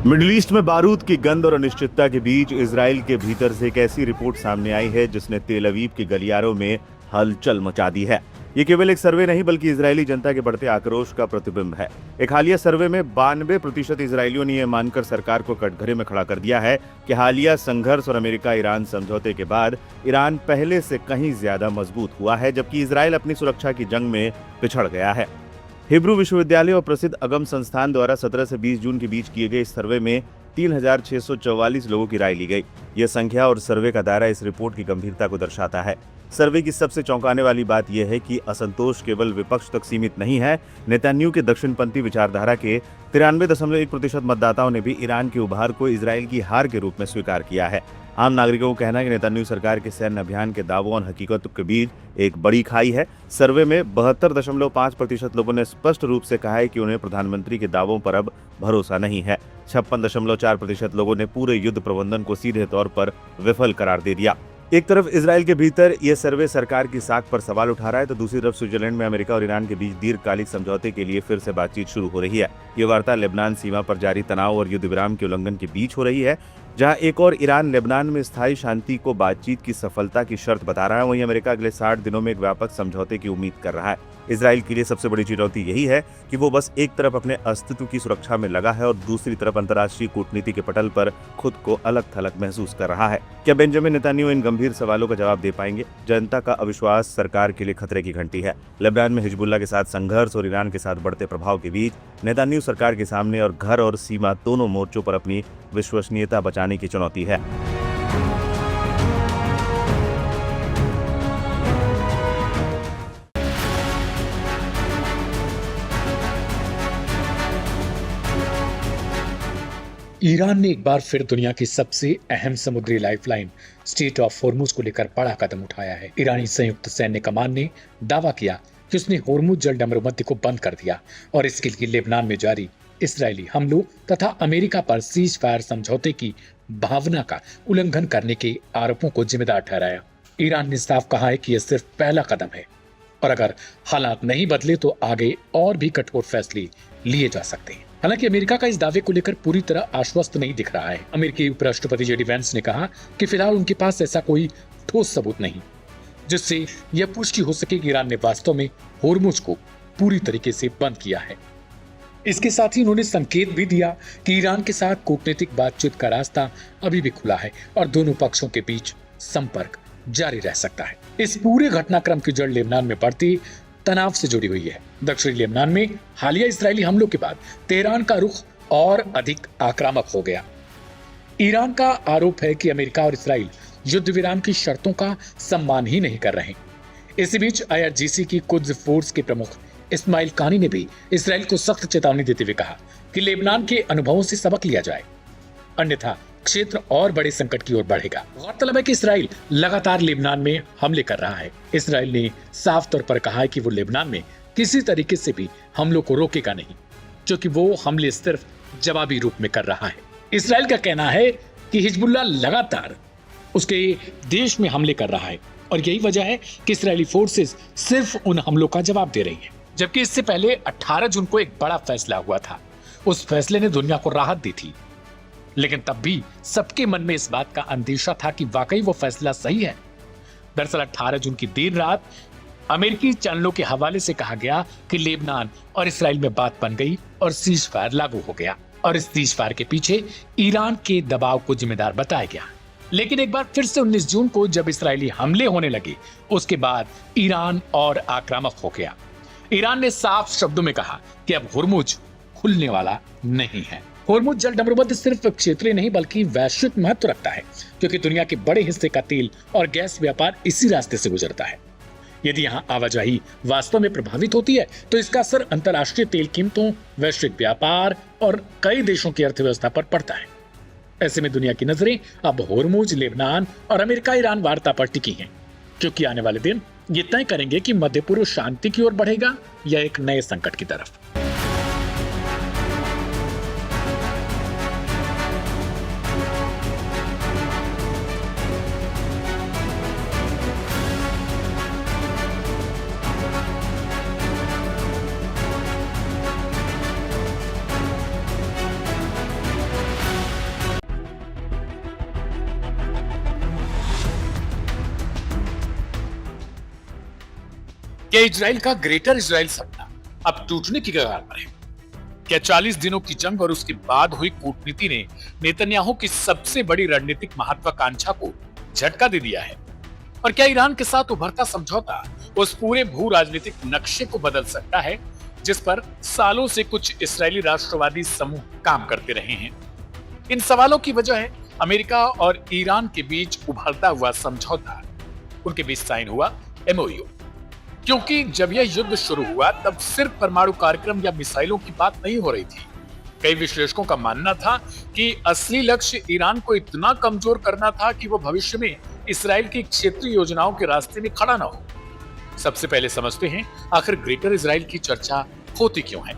Middle east में बारूद की गंध और अनिश्चितता के बीच इजराइल के भीतर से एक ऐसी रिपोर्ट सामने आई है जिसने तेल अवीव के गलियारों में हलचल मचा दी है। ये केवल एक सर्वे नहीं बल्कि इजरायली जनता के बढ़ते आक्रोश का प्रतिबिंब है। एक हालिया सर्वे में 92% इजरायलियों ने यह मानकर सरकार को कटघरे में खड़ा कर दिया है कि हालिया संघर्ष और अमेरिका ईरान समझौते के बाद ईरान पहले से कहीं ज्यादा मजबूत हुआ है, जबकि इजराइल अपनी सुरक्षा की जंग में पिछड़ गया है। हिब्रू विश्वविद्यालय और प्रसिद्ध अगम संस्थान द्वारा 17 से 20 जून के बीच किए गए इस सर्वे में 3644 लोगों की राय ली गई। यह संख्या और सर्वे का दायरा इस रिपोर्ट की गंभीरता को दर्शाता है। सर्वे की सबसे चौंकाने वाली बात यह है कि असंतोष केवल विपक्ष तक सीमित नहीं है। नेतन्याहू के दक्षिणपंथी विचारधारा के 93.1% मतदाताओं ने भी ईरान के उभार को इजराइल की हार के रूप में स्वीकार किया है। आम नागरिकों का कहना है कि नेतन्याहू सरकार के सैन्य अभियान के दावों और हकीकत के बीच एक बड़ी खाई है। सर्वे में 72.5% लोगों ने स्पष्ट रूप से कहा है कि उन्हें प्रधानमंत्री के दावों पर अब भरोसा नहीं है। 56.4% लोगों ने पूरे युद्ध प्रबंधन को सीधे तौर पर विफल करार दे दिया। एक तरफ इजराइल के भीतर यह सर्वे सरकार की साख पर सवाल उठा रहा है, तो दूसरी तरफ स्विट्जरलैंड में अमेरिका और ईरान के बीच दीर्घकालिक समझौते के लिए फिर से बातचीत शुरू हो रही है। ये वार्ता लेबनान सीमा पर जारी तनाव और युद्ध विराम के उल्लंघन के बीच हो रही है। जहां एक और ईरान लेबनान में स्थायी शांति को बातचीत की सफलता की शर्त बता रहा है, वहीं अमेरिका अगले 60 दिनों में एक व्यापक समझौते की उम्मीद कर रहा है। इजराइल के लिए सबसे बड़ी चुनौती यही है कि वो बस एक तरफ अपने अस्तित्व की सुरक्षा में लगा है और दूसरी तरफ अंतर्राष्ट्रीय कूटनीति के पटल पर खुद को अलग थलग महसूस कर रहा है। क्या बेंजामिन नेतन्याहू इन गंभीर सवालों का जवाब दे पाएंगे? जनता का अविश्वास सरकार के लिए खतरे की घंटी है। लेबनान में हिजबुल्ला के साथ संघर्ष और ईरान के साथ बढ़ते प्रभाव के बीच नेतन्याहू सरकार के सामने और घर और सीमा दोनों मोर्चों पर अपनी विश्वसनीयता बचाने की चुनौती है। ईरान ने एक बार फिर दुनिया की सबसे अहम समुद्री लाइफलाइन स्ट्रेट ऑफ होर्मुज को लेकर बड़ा कदम उठाया है। ईरानी संयुक्त सैन्य कमान ने दावा किया कि उसने होर्मुज जल डमरूमध्य को बंद कर दिया और इसके लिए लेबनान में जारी इसराइली हमलों तथा अमेरिका पर सीज फायर समझौते की भावना का उल्लंघन करने के आरोपों को जिम्मेदार ठहराया। ईरान ने साफ कहा है कि यह सिर्फ पहला कदम है और अगर हालात नहीं बदले तो आगे और भी कठोर फैसले लिए जा सकते हैं। हालांकि अमेरिका का इस दावे को लेकर पूरी तरह आश्वस्त नहीं दिख रहा है। अमेरिकी उपराष्ट्रपति जेडी वेंस ने कहा कि फिलहाल उनके पास ऐसा कोई ठोस सबूत नहीं जिससे यह पुष्टि हो सके कि ईरान ने वास्तव में होर्मुज को पूरी तरीके से बंद किया है। इसके साथ ही उन्होंने संकेत भी दिया कि ईरान के साथ कूटनीतिक बातचीत का रास्ता अभी भी खुला है और दोनों पक्षों के बीच संपर्क जारी रह सकता है। इस पूरे घटनाक्रम की जड़ लेबनान में बढ़ती तनाव से जुड़ी हुई है। दक्षिणी लेबनान में हालिया इजरायली हमलों के बाद तेहरान का रुख और अधिक आक्रामक हो गया। ईरान का आरोप है कि अमेरिका और इजराइल युद्ध विराम की शर्तों का सम्मान ही नहीं कर रहे। इसी बीच IRGC की कुद्स फोर्स के प्रमुख इस्माइल कानी ने भी इजराइल को सख्त चेतावनी देते हुए कहा कि लेबनान के अनुभवों से सबक लिया जाए, अन्यथा क्षेत्र और बड़े संकट की ओर बढ़ेगा। गौरतलब है कि इजराइल लगातार लेबनान में हमले कर रहा है। इजराइल ने साफ तौर पर कहा है कि वो लेबनान में किसी तरीके से भी हमलों को रोकेगा नहीं, क्योंकि वो हमले सिर्फ जवाबी रूप में कर रहा है। इजराइल का कहना है कि हिजबुल्लाह लगातार उसके देश में हमले कर रहा है और यही वजह है कि इजरायली फोर्सेस सिर्फ उन हमलों का जवाब दे रही है। जबकि इससे पहले 18 जून को एक बड़ा फैसला हुआ था। उस फैसले ने दुनिया को राहत दी थी, लेकिन तब भी सबके मन में इस बात का अंदेशा था कि वाकई वो फैसला सही है। दरअसल 18 जून की देर रात अमेरिकी चैनलों के हवाले से कहा गया कि लेबनान और इजराइल में बात बन गई और सीज फायर लागू हो गया और इस सीज फायर के पीछे ईरान के दबाव को जिम्मेदार बताया गया। लेकिन एक बार फिर से 19 जून को जब इजरायली हमले होने लगे, उसके बाद ईरान और आक्रामक हो गया। ईरान ने साफ शब्दों में कहा कि अब होर्मुज खुलने वाला नहीं है। होर्मुज जल डमरूमध्य सिर्फ क्षेत्रीय नहीं बल्कि वैश्विक महत्व रखता है, क्योंकि दुनिया के बड़े हिस्से का तेल और गैस व्यापार इसी रास्ते से गुजरता है। यदि यहाँ आवाजाही वास्तव में प्रभावित होती है तो इसका असर अंतर्राष्ट्रीय तेल कीमतों, वैश्विक व्यापार और कई देशों की अर्थव्यवस्था पर पड़ता है। ऐसे में दुनिया की नजरें अब होर्मुज, लेबनान और अमेरिका ईरान वार्ता पर टिकी हैं, क्योंकि आने वाले दिन ये तय करेंगे कि मध्य पूर्व शांति की ओर बढ़ेगा या एक नए संकट की तरफ। क्या इजराइल का ग्रेटर इजराइल सपना अब टूटने की कगार पर है? क्या 40 दिनों की जंग और उसके बाद हुई कूटनीति ने नेतन्याहू की सबसे बड़ी रणनीतिक महत्वाकांक्षा को झटका दे दिया है? और क्या ईरान के साथ उभरता समझौता उस पूरे भू राजनीतिक नक्शे को बदल सकता है जिस पर सालों से कुछ इस्राएली राष्ट्रवादी समूह काम करते रहे हैं? इन सवालों की वजह है अमेरिका और ईरान के बीच उभरता हुआ समझौता। उनके बीच साइन हुआ एमओयू। क्योंकि जब यह युद्ध शुरू हुआ तब सिर्फ परमाणु कार्यक्रम या मिसाइलों की बात नहीं हो रही थी। कई विश्लेषकों का मानना था कि असली लक्ष्य ईरान को इतना कमजोर करना था कि वो भविष्य में इसराइल की क्षेत्रीय योजनाओं के रास्ते में खड़ा ना हो। सबसे पहले समझते हैं आखिर ग्रेटर इसराइल की चर्चा होती क्यों है।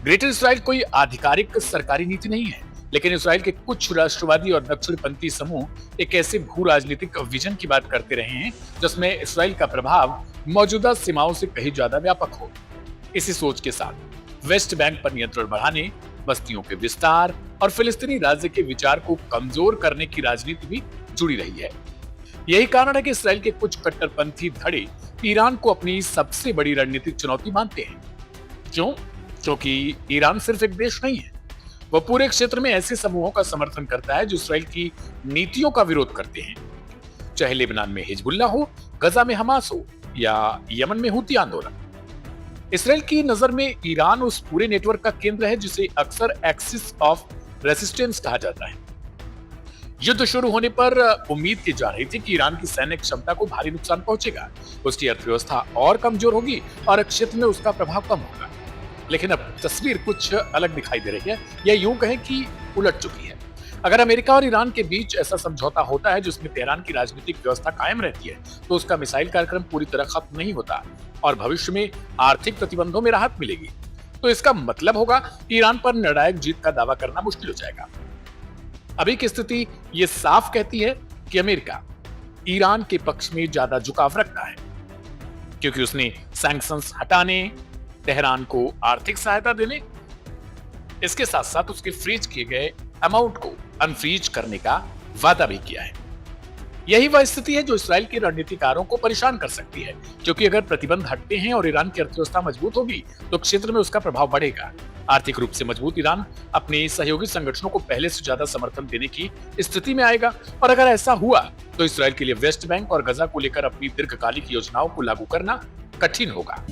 ग्रेटर इसराइल कोई आधिकारिक सरकारी नीति नहीं है, लेकिन इसराइल के कुछ राष्ट्रवादी और दक्षिणपंथी समूह एक ऐसे भू राजनीतिक विजन की बात करते रहे हैं जिसमें इसराइल का प्रभाव मौजूदा सीमाओं से कहीं ज्यादा व्यापक हो। इसी सोच के साथ वेस्ट बैंक पर नियंत्रण बढ़ाने, बस्तियों के विस्तार और फिलिस्तीनी राज्य के विचार को कमजोर करने की राजनीति भी जुड़ी रही है। यही कारण है कि इसराइल के कुछ कट्टरपंथी धड़े ईरान को अपनी सबसे बड़ी रणनीतिक चुनौती मानते हैं। क्यों? क्योंकि ईरान सिर्फ एक देश नहीं है, वह पूरे क्षेत्र में ऐसे समूहों का समर्थन करता है जो इसराइल की नीतियों का विरोध करते हैं। चाहे लेबनान में हिजबुल्ला हो, गजा में हमास हो या यमन में हूती आंदोलन, इसराइल की नजर में ईरान उस पूरे नेटवर्क का केंद्र है जिसे अक्सर एक्सिस ऑफ रेसिस्टेंस कहा जाता है। युद्ध शुरू होने पर उम्मीद की जा रही थी कि ईरान की सैन्य क्षमता को भारी नुकसान पहुंचेगा, उसकी अर्थव्यवस्था और कमजोर होगी और क्षेत्र में उसका प्रभाव कम होगा। लेकिन अब तस्वीर कुछ अलग दिखाई दे रही है, या यूं कहें कि उलट चुकी है। अगर अमेरिका और ईरान के बीच ऐसा समझौता होता है जिसमें तेहरान की राजनीतिक व्यवस्था कायम रहती है, तो उसका मिसाइल कार्यक्रम पूरी तरह खत्म नहीं होता और भविष्य में आर्थिक प्रतिबंधों में राहत मिलेगी। तो इसका मतलब होगा ईरान पर निर्णायक जीत का दावा करना मुश्किल हो जाएगा। अभी की स्थिति ये साफ कहती है कि अमेरिका ईरान के पक्ष में ज्यादा झुकाव रखता है, क्योंकि उसने सैंक्शंस हटाने, तेहरान को आर्थिक सहायता देने, इसके साथ साथ उसके फ्रीज किए गए अमाउंट को अनफ्रीज करने का वादा भी किया है। यही वह स्थिति है जो इसराइल के रणनीतिकारों को परेशान कर सकती है, क्योंकि अगर प्रतिबंध हटते हैं और ईरान की अर्थव्यवस्था मजबूत होगी तो क्षेत्र में उसका प्रभाव बढ़ेगा। आर्थिक रूप से मजबूत ईरान अपने सहयोगी संगठनों को पहले से ज्यादा समर्थन देने की स्थिति में आएगा, और अगर ऐसा हुआ तो इसराइल के लिए वेस्ट बैंक और गजा को लेकर अपनी दीर्घकालिक योजनाओं को लागू करना कठिन होगा।